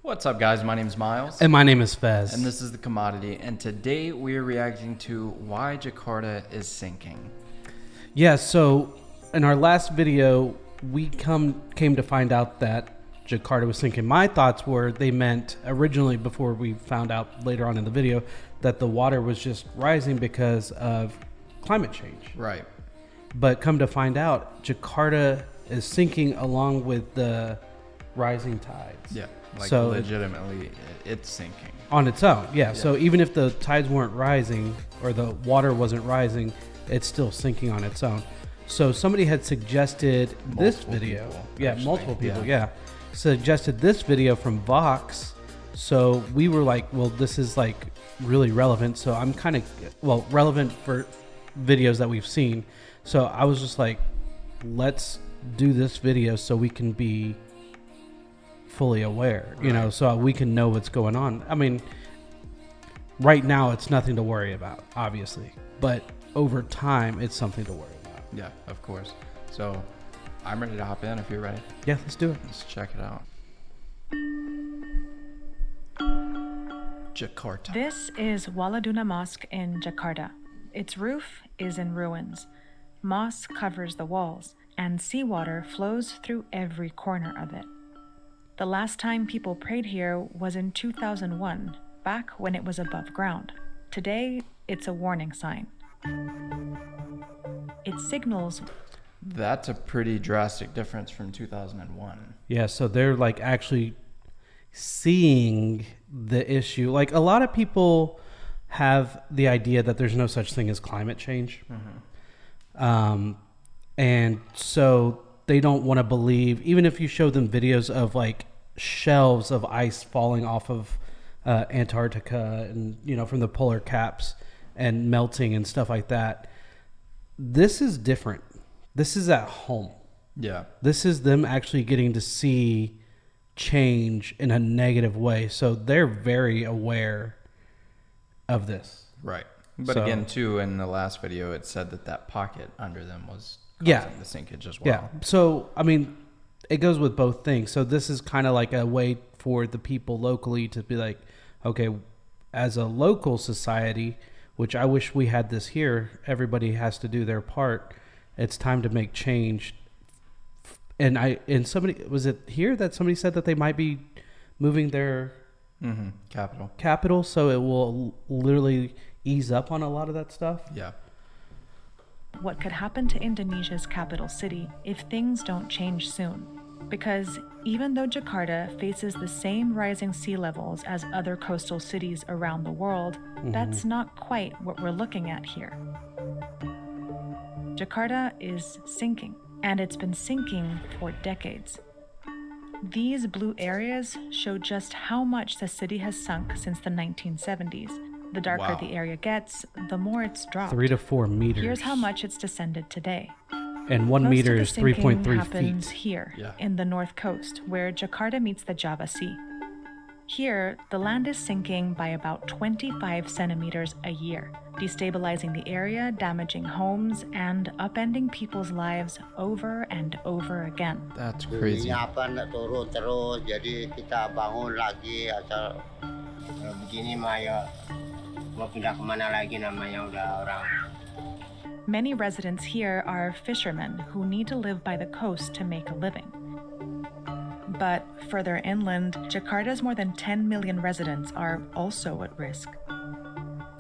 What's up, guys? My name is Miles. And my name is Fez. And this is The Commodity. And today we are reacting to why Jakarta is sinking. Yeah, so in our last video, we came to find out that Jakarta was sinking. My thoughts were they meant originally, before we found out later on in the video, that the water was just rising because of climate change. Right. But come to find out, Jakarta is sinking along with the rising tides. Yeah. Like so legitimately, it's sinking. On its own, yeah. So even if the tides weren't rising or the water wasn't rising, it's still sinking on its own. So somebody had suggested this video. Multiple people, suggested this video from Vox. So we were like, well, this is like really relevant. So I'm kind of, relevant for videos that we've seen. So I was just like, let's do this video so we can be fully aware, so we can know what's going on. I mean, right now it's nothing to worry about, obviously, but over time it's something to worry about. Yeah, of course. So I'm ready to hop in if you're ready. Yeah, let's do it. Let's check it out. Jakarta. This is Waladuna Mosque in Jakarta. Its roof is in ruins. Moss covers the walls, and seawater flows through every corner of it. The last time people prayed here was in 2001, back when it was above ground. Today, it's a warning sign. It signals... That's a pretty drastic difference from 2001. Yeah, so they're like actually seeing the issue. Like a lot of people have the idea that there's no such thing as climate change. Mm-hmm. And so they don't want to believe, even if you show them videos of like shelves of ice falling off of Antarctica and, from the polar caps and melting and stuff like that. This is different. This is at home. Yeah. This is them actually getting to see change in a negative way. So they're very aware of this. Right. But again, too, in the last video, it said that pocket under them was causing the sinkage as well. Yeah. So, I mean, it goes with both things. So this is kind of like a way for the people locally to be like, okay, as a local society, which I wish we had this here, everybody has to do their part. It's time to make change. And somebody, was it here that somebody said that they might be moving their capital, so it will literally ease up on a lot of that stuff? Yeah. What could happen to Indonesia's capital city if things don't change soon? Because even though Jakarta faces the same rising sea levels as other coastal cities around the world, that's not quite what we're looking at here. Jakarta is sinking, and it's been sinking for decades. These blue areas show just how much the city has sunk since the 1970s. The darker the area gets, the more it's dropped. 3 to 4 meters. Here's how much it's descended today. And 1 meter is 3.3 feet. Happens here in the north coast, where Jakarta meets the Java Sea. Here, the land is sinking by about 25 centimeters a year, destabilizing the area, damaging homes, and upending people's lives over and over again. That's crazy. Turun terus, jadi kita bangun lagi asal begini mah ya mau pindah kemana lagi namanya udah orang. Many residents here are fishermen who need to live by the coast to make a living. But further inland, Jakarta's more than 10 million residents are also at risk.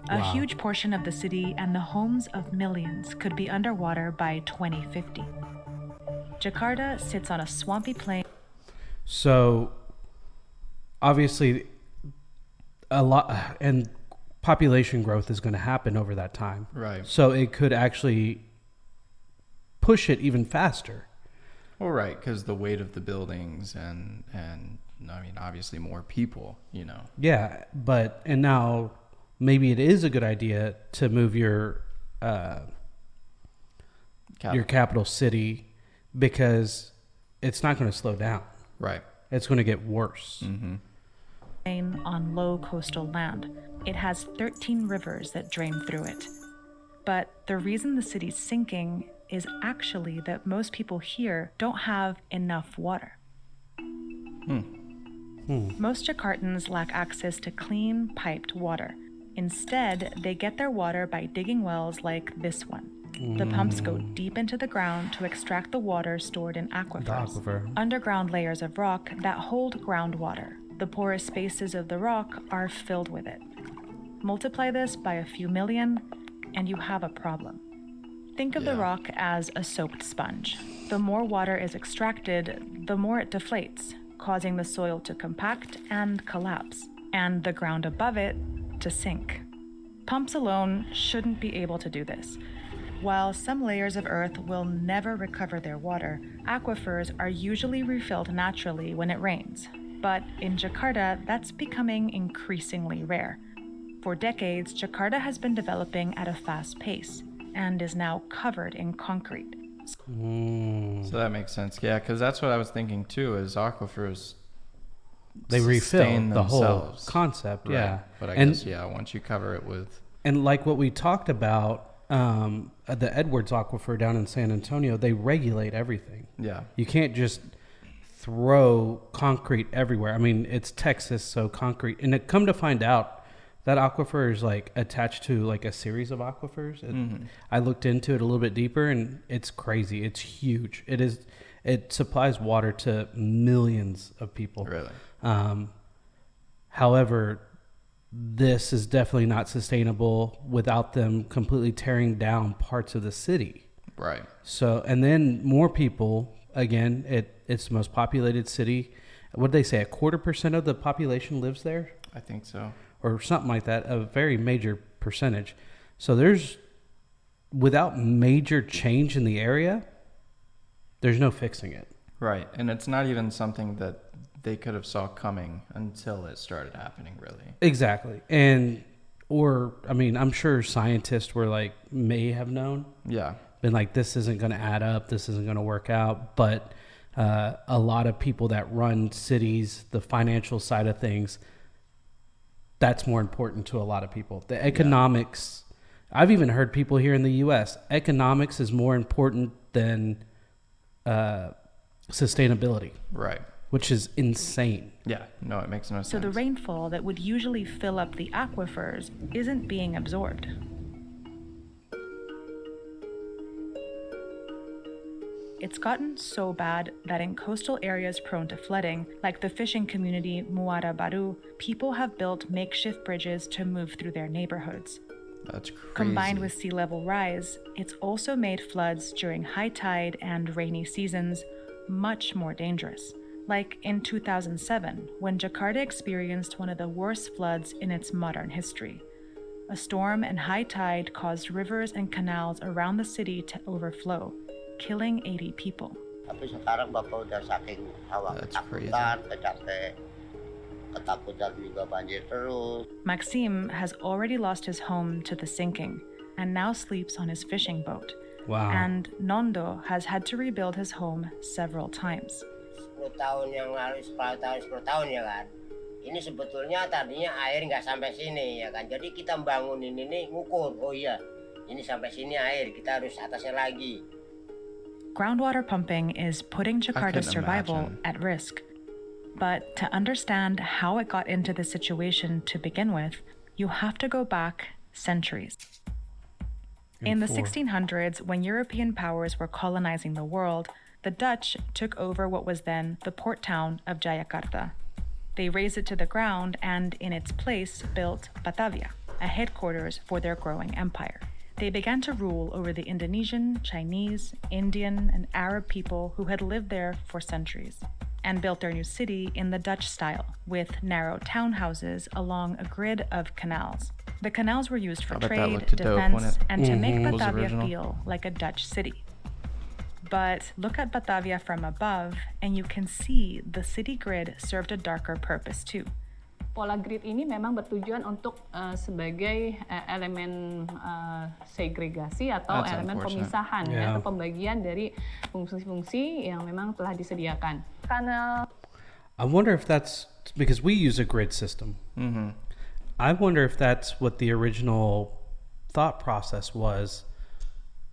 A huge portion of the city and the homes of millions could be underwater by 2050. Jakarta sits on a swampy plain. So, obviously, a lot, and population growth is going to happen over that time. Right. So it could actually push it even faster. Well, right, because the weight of the buildings and I mean, obviously more people, Yeah, and now maybe it is a good idea to move your capital city, because it's not going to slow down. Right. It's going to get worse. On low coastal land. It has 13 rivers that drain through it. But the reason the city's sinking is actually that most people here don't have enough water. Most Jakartans lack access to clean, piped water. Instead, they get their water by digging wells like this one. The pumps go deep into the ground to extract the water stored in aquifers. Underground layers of rock that hold groundwater. The porous spaces of the rock are filled with it. Multiply this by a few million, and you have a problem. Think of the rock as a soaked sponge. The more water is extracted, the more it deflates, causing the soil to compact and collapse, and the ground above it to sink. Pumps alone shouldn't be able to do this. While some layers of earth will never recover their water, aquifers are usually refilled naturally when it rains. But in Jakarta, that's becoming increasingly rare. For decades, Jakarta has been developing at a fast pace and is now covered in concrete. So that makes sense. Yeah, because that's what I was thinking too, is aquifers, they refill the whole concept. Right. But I guess, once you cover it with... And like what we talked about, the Edwards Aquifer down in San Antonio, they regulate everything. Yeah. You can't just throw concrete everywhere. I mean, it's Texas, so concrete. And come to find out, that aquifer is like attached to like a series of aquifers. I looked into it a little bit deeper, and it's crazy. It's huge. It supplies water to millions of people. Really? However, this is definitely not sustainable without them completely tearing down parts of the city. Right. So, and then more people, again, it's the most populated city. What did they say? 25% of the population lives there? I think so. Or something like that, a very major percentage. So without major change in the area, there's no fixing it. Right. And it's not even something that they could have saw coming until it started happening, really. Exactly. I'm sure scientists may have known. Yeah. Been like, this isn't going to add up. This isn't going to work out. But a lot of people that run cities, the financial side of things, that's more important to a lot of people. The economics, I've even heard people here in the U.S., economics is more important than sustainability. Right. Which is insane. Yeah, no, it makes no sense. So the rainfall that would usually fill up the aquifers isn't being absorbed. It's gotten so bad that in coastal areas prone to flooding, like the fishing community Muara Baru, people have built makeshift bridges to move through their neighborhoods. That's crazy. Combined with sea level rise, it's also made floods during high tide and rainy seasons much more dangerous. Like in 2007, when Jakarta experienced one of the worst floods in its modern history. A storm and high tide caused rivers and canals around the city to overflow, killing 80 people. Tapi sekarang Bapak udah saking ketakutan juga banjir terus. Maxime has already lost his home to the sinking and now sleeps on his fishing boat. Wow. And Nondo has had to rebuild his home several times. 10 tahun yang lalu, 10 tahun ya kan. Ini sebetulnya tadinya air nggak sampai sini ya kan. Jadi kita bangunin ini ngukur. Oh iya, ini sampai sini air, kita harus atasnya lagi. Groundwater pumping is putting Jakarta's survival at risk. But to understand how it got into this situation to begin with, you have to go back centuries. In the 1600s, when European powers were colonizing the world, the Dutch took over what was then the port town of Jakarta. They razed it to the ground and, in its place, built Batavia, a headquarters for their growing empire. They began to rule over the Indonesian, Chinese, Indian, and Arab people who had lived there for centuries, and built their new city in the Dutch style, with narrow townhouses along a grid of canals. The canals were used for trade, defense, and to make Batavia feel like a Dutch city. But look at Batavia from above, and you can see the city grid served a darker purpose too. Pola grid ini memang bertujuan untuk sebagai elemen segregasi atau elemen pemisahan atau pembagian dari fungsi-fungsi yang memang telah disediakan. Karena I wonder if that's because we use a grid system. Mm-hmm. I wonder if that's what the original thought process was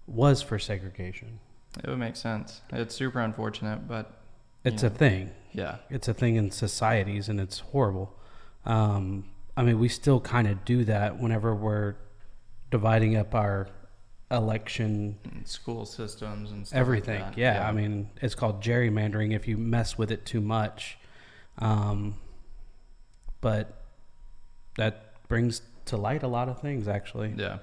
for segregation. It would make sense. It's super unfortunate, but it's a thing. Yeah. It's a thing in societies, and it's horrible. I mean, we still kind of do that whenever we're dividing up our election And school systems and stuff everything. like that. Yeah, I mean, it's called gerrymandering if you mess with it too much. But that brings to light a lot of things, actually. Yeah.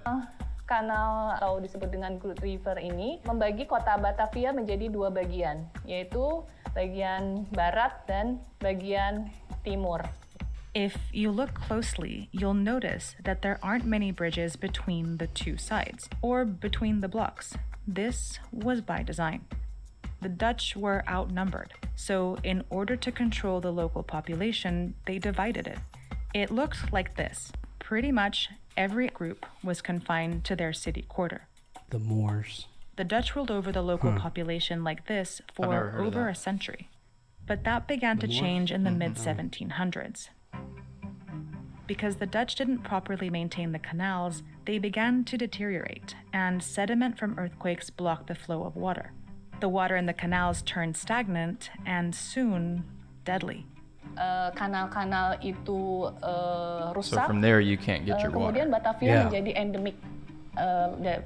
Kanal atau disebut dengan Good River ini membagi kota Batavia menjadi dua bagian, yaitu bagian barat dan bagian timur. If you look closely, you'll notice that there aren't many bridges between the two sides, or between the blocks. This was by design. The Dutch were outnumbered, so in order to control the local population, they divided it. It looked like this. Pretty much every group was confined to their city quarter. The Moors. The Dutch ruled over the local population like this for over a century. But that began to change in the mid-1700s. Because the Dutch didn't properly maintain the canals, they began to deteriorate, and sediment from earthquakes blocked the flow of water. The water in the canals turned stagnant and soon deadly. Kanal-kanal itu rusak. So from there you can't get your Kemudian water. Batavia menjadi endemik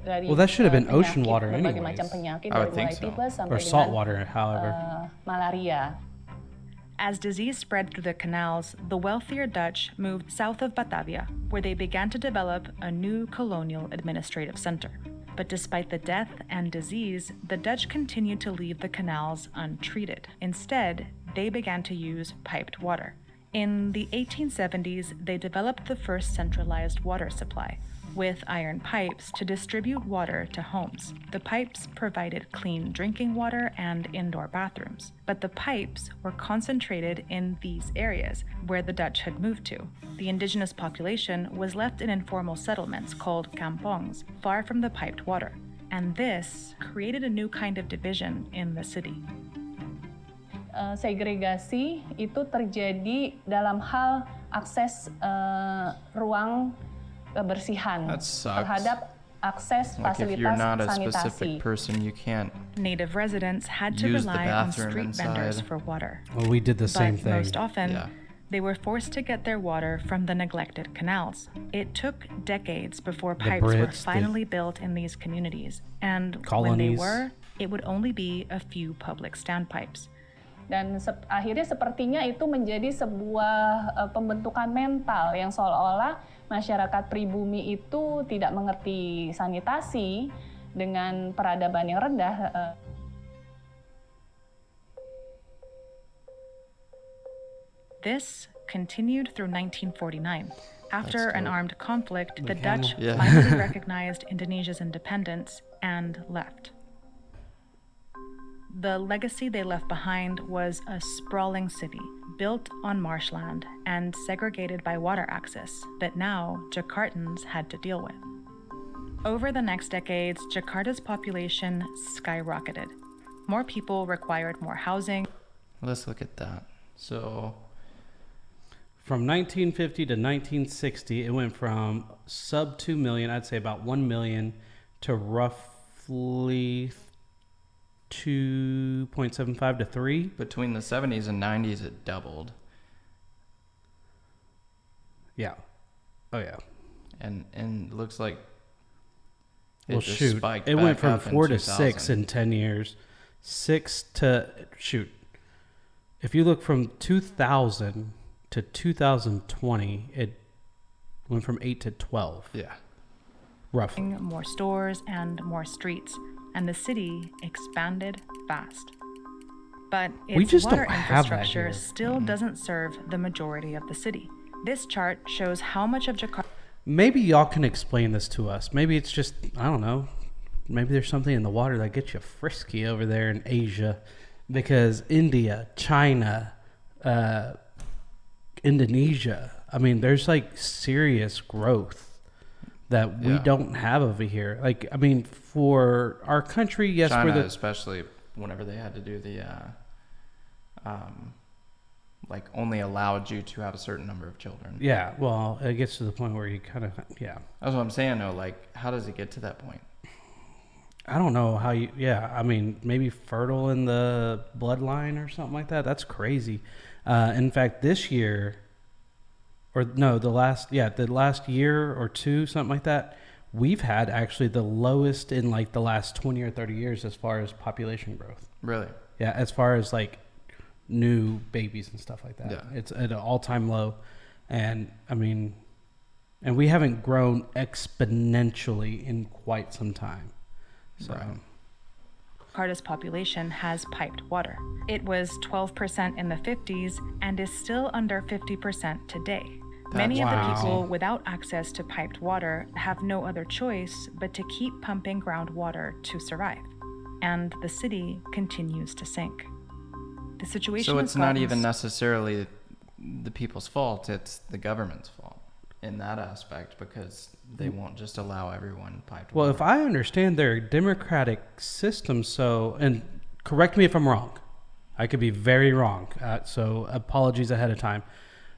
dari Well, that should have been ocean penyakit, water berbagai anyways. macam penyakit I would dari think mulai so. tipes sampai Or dengan salt water, however. malaria. As disease spread through the canals, the wealthier Dutch moved south of Batavia, where they began to develop a new colonial administrative center. But despite the death and disease, the Dutch continued to leave the canals untreated. Instead, they began to use piped water. In the 1870s, they developed the first centralized water supply, with iron pipes to distribute water to homes. The pipes provided clean drinking water and indoor bathrooms, but the pipes were concentrated in these areas where the Dutch had moved to. The indigenous population was left in informal settlements called kampongs, far from the piped water, and this created a new kind of division in the city. Segregasi itu terjadi dalam hal akses ruang kebersihan That sucks. terhadap akses Like if you're fasilitas not a sanitasi. specific person, you can't. Native residents had to Use the rely on bathroom street vendors inside. for water. Well, we did the same But thing. most often, Yeah. they were forced to get their water from the neglected canals. It took decades before The pipes were Brits, finally built in these communities, and when they Colonies. were, it would only be a few public standpipes. Dan akhirnya sepertinya itu menjadi sebuah pembentukan mental yang seolah-olah masyarakat pribumi itu tidak mengerti sanitasi dengan peradaban yang rendah. This continued through 1949. After an armed conflict, the Dutch Yeah. finally recognized Indonesia's independence and left. The legacy they left behind was a sprawling city, built on marshland and segregated by water access that now Jakartans had to deal with. Over the next decades, Jakarta's population skyrocketed. More people required more housing. Let's look at that. So From 1950 to 1960, it went from sub 2 million, I'd say about 1 million, to roughly 2.75 to 3. between the 70s and 90s, it doubled. Yeah. Oh, yeah. And it looks like it Well, just shoot. spiked It went back from up in 4 to 2000. 6 in 10 years. 6 to, shoot. If you look from 2000 to 2020, it went from 8 to 12, Yeah. roughly. More stores and more streets, and the city expanded fast. But We its just water don't have that infrastructure here. still doesn't serve the majority of the city. This chart shows how much of Jakarta Maybe y'all can explain this to us. Maybe it's just, I don't know. Maybe there's something in the water that gets you frisky over there in Asia. Because India, China, Indonesia, I mean, there's like serious growth that we Yeah. don't have over here. Like, I mean, for our country, yes, China, for the especially whenever they had to do the, like only allowed you to have a certain number of children. yeah. Well, it gets to the point where you kind of, yeah. That's what I'm saying. though. Like, how does it get to that point? I don't know how you, I mean, maybe fertile in the bloodline or something like that. That's crazy. In fact, this year, or no, the last year or two, something like that, we've had actually the lowest in like the last 20 or 30 years as far as population growth. Really? Yeah, as far as like new babies and stuff like that. Yeah. It's at an all-time low. And I mean, and we haven't grown exponentially in quite some time. So. Right. Jakarta's population has piped water. It was 12% in the 50s and is still under 50% today. Many of the people without access to piped water have no other choice but to keep pumping groundwater to survive. And the city continues to sink. The situation So it's not even necessarily the people's fault, it's the government's fault in that aspect, because they won't just allow everyone piped water. Well, if I understand their democratic system, so, and correct me if I'm wrong, I could be very wrong, so apologies ahead of time.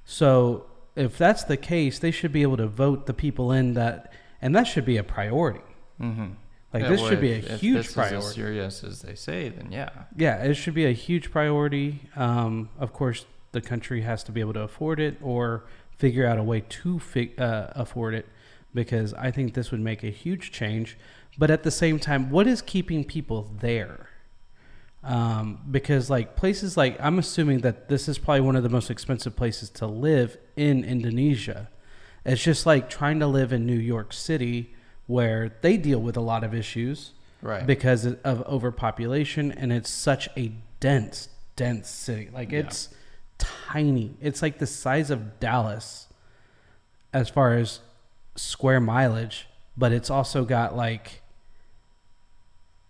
So if that's the case, they should be able to vote the people in that, and that should be a priority. Mm-hmm. Like, this should be a huge priority. If this is as serious as they say, then yeah. Yeah, it should be a huge priority. Of course, the country has to be able to afford it or figure out a way to afford it, because I think this would make a huge change. But at the same time, what is keeping people there? Because like places like, I'm assuming that this is probably one of the most expensive places to live in Indonesia. It's just like trying to live in New York City, where they deal with a lot of issues, right, because of overpopulation, and it's such a dense city. Like, it's tiny. It's like the size of Dallas as far as square mileage, but it's also got like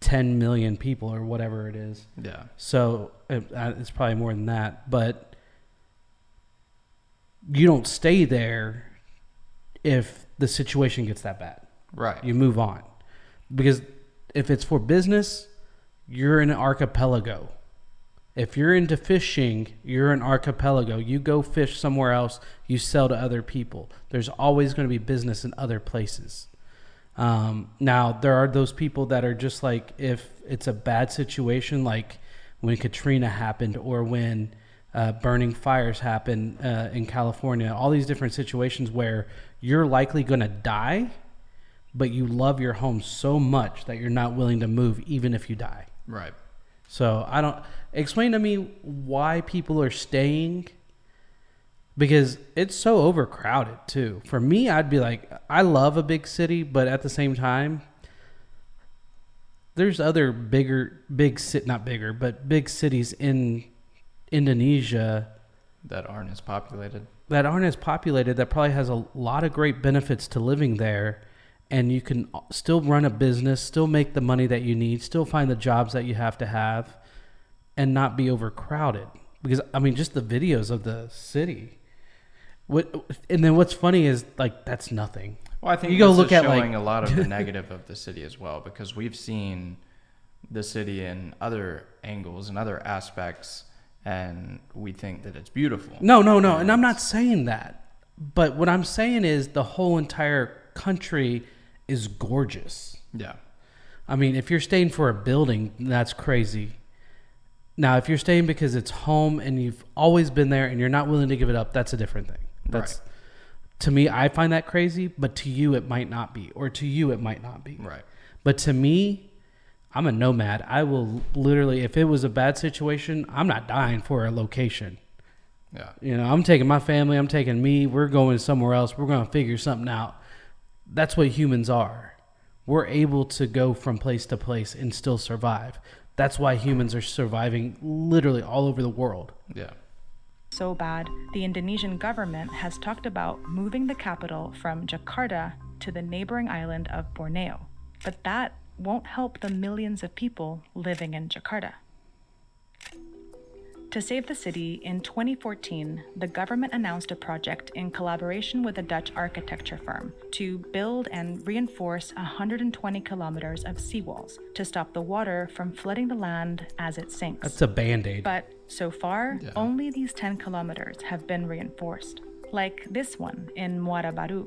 10 million people or whatever it is. Yeah. So it's probably more than that, but you don't stay there if the situation gets that bad. Right. You move on, because if it's for business, you're in an archipelago. If you're into fishing, you're an archipelago. You go fish somewhere else, you sell to other people. There's always going to be business in other places. Now, there are those people that are just like, if it's a bad situation, like when Katrina happened, or when burning fires happen in California, all these different situations where you're likely going to die, but you love your home so much that you're not willing to move even if you die. Right. So explain to me why people are staying, because it's so overcrowded too. For me, I'd be like, I love a big city, but at the same time, there's other big cities in Indonesia that aren't as populated. That probably has a lot of great benefits to living there. And you can still run a business, still make the money that you need, still find the jobs that you have to have, and not be overcrowded. Because, I mean, just the videos of the city. And then what's funny is, like, that's nothing. Well, I think you go look at showing a lot of the negative of the city as well, because we've seen the city in other angles and other aspects, and we think that it's beautiful. No. And I'm not saying that. But what I'm saying is the whole entire country is gorgeous. Yeah. I mean, if you're staying for a building, that's crazy. Now, if you're staying because it's home and you've always been there and you're not willing to give it up, that's a different thing. That's right. To me, I find that crazy, but to you it might not be, or to you it might not be. Right. But to me, I'm a nomad. I will literally, if it was a bad situation, I'm not dying for a location. Yeah. You know, I'm taking my family, I'm taking me, we're going somewhere else. We're going to figure something out. That's what humans are. We're able to go from place to place and still survive. That's why humans are surviving literally all over the world. Yeah. So bad, the Indonesian government has talked about moving the capital from Jakarta to the neighboring island of Borneo. But that won't help the millions of people living in Jakarta. To save the city, in 2014, the government announced a project in collaboration with a Dutch architecture firm to build and reinforce 120 kilometers of seawalls to stop the water from flooding the land as it sinks. That's a Band-Aid. But so far, only these 10 kilometers have been reinforced, like this one in Muara Baru.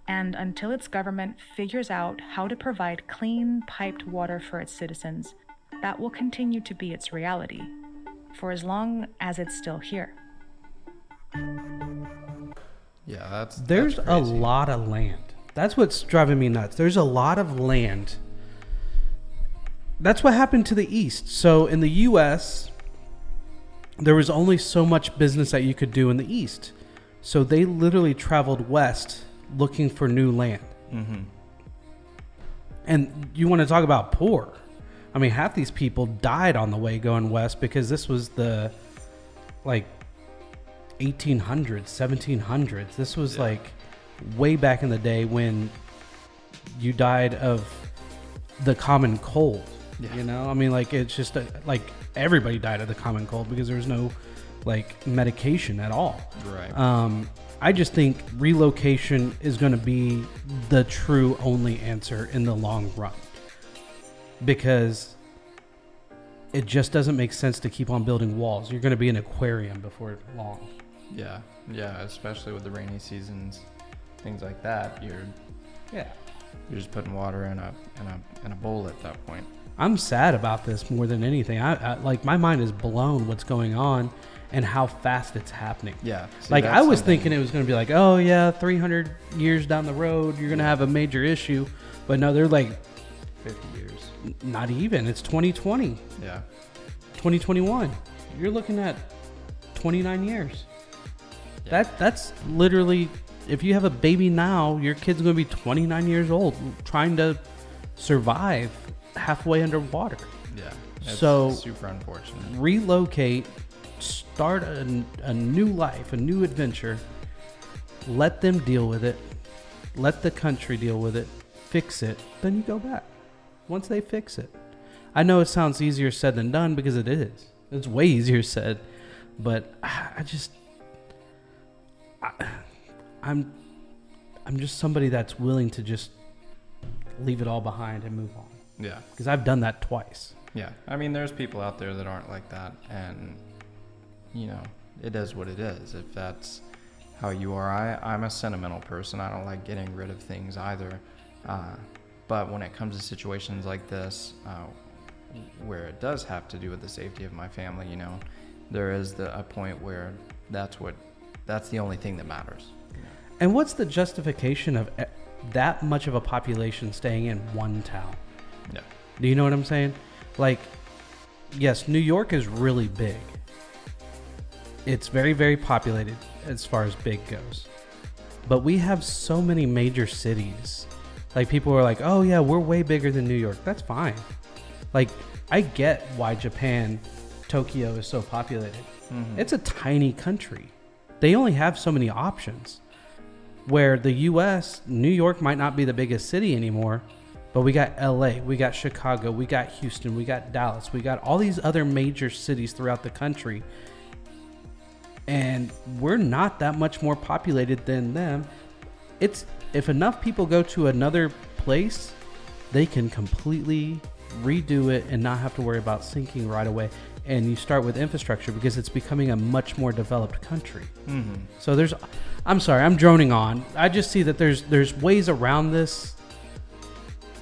And until its government figures out how to provide clean, piped water for its citizens, that will continue to be its reality, for as long as it's still here. Yeah, there's that's a crazy. lot of land. That's what's driving me nuts. There's a lot of land. That's what happened to the East. So in the U.S., there was only so much business that you could do in the East. So they literally traveled west looking for new land. Mm-hmm. And you want to talk about poor. I mean, half these people died on the way going west because this was the, like, 1800s, 1700s. This was like way back in the day when you died of the common cold. Yeah. You know, I mean, like, it's just like everybody died of the common cold because there was no like medication at all. Right. I just think relocation is going to be the true only answer in the long run, because it just doesn't make sense to keep on building walls. You're going to be an aquarium before long. Yeah, especially with the rainy seasons, things like that. You're just putting water in a bowl at that point. I'm sad about this more than anything. I like, my mind is blown what's going on and how fast it's happening. Yeah. Like, I was thinking it was going to be like, oh yeah, 300 years down the road, you're going to have a major issue. But no, they're like 50 years. Not even. It's 2020. Yeah. 2021. You're looking at 29 years. Yeah. That's literally, if you have a baby now, your kid's going to be 29 years old trying to survive halfway underwater. Yeah. It's So super unfortunate. relocate, start a new life, a new adventure. Let them deal with it. Let the country deal with it. Fix it. Then you go back. Once they fix it. I know it sounds easier said than done, because it is. It's way easier said. But I'm just somebody that's willing to just leave it all behind and move on. Yeah. Because I've done that twice. Yeah. I mean, there's people out there that aren't like that, and you know, it is what it is. If that's how you are, I'm a sentimental person. I don't like getting rid of things either. But when it comes to situations like this, where it does have to do with the safety of my family, you know, there is a point where that's the only thing that matters. You know? And what's the justification of that much of a population staying in one town? Yeah. Do you know what I'm saying? Like, yes, New York is really big. It's very, very populated as far as big goes. But we have so many major cities. Like, people are like, oh yeah, we're way bigger than New York. That's fine. Like, I get why Japan, Tokyo is so populated. Mm-hmm. It's a tiny country. They only have so many options. Where the US, New York might not be the biggest city anymore, but we got LA, we got Chicago, we got Houston, we got Dallas, we got all these other major cities throughout the country. And we're not that much more populated than them. If enough people go to another place, they can completely redo it and not have to worry about sinking right away. And you start with infrastructure because it's becoming a much more developed country. Mm-hmm. So I'm sorry, I'm droning on. I just see that there's ways around this.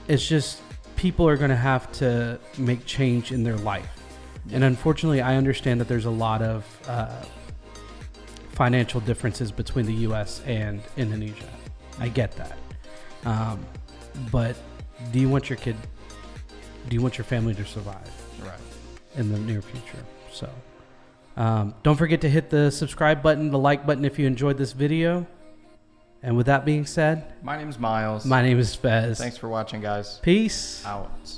It's just people are going to have to make change in their life. Yeah. And unfortunately, I understand that there's a lot of financial differences between the U.S. and Indonesia. I get that. But do you want your family to survive? Right. In the near future. So don't forget to hit the subscribe button, the like button if you enjoyed this video. And with that being said, my name's Miles. My name is Fez. Thanks for watching, guys. Peace out.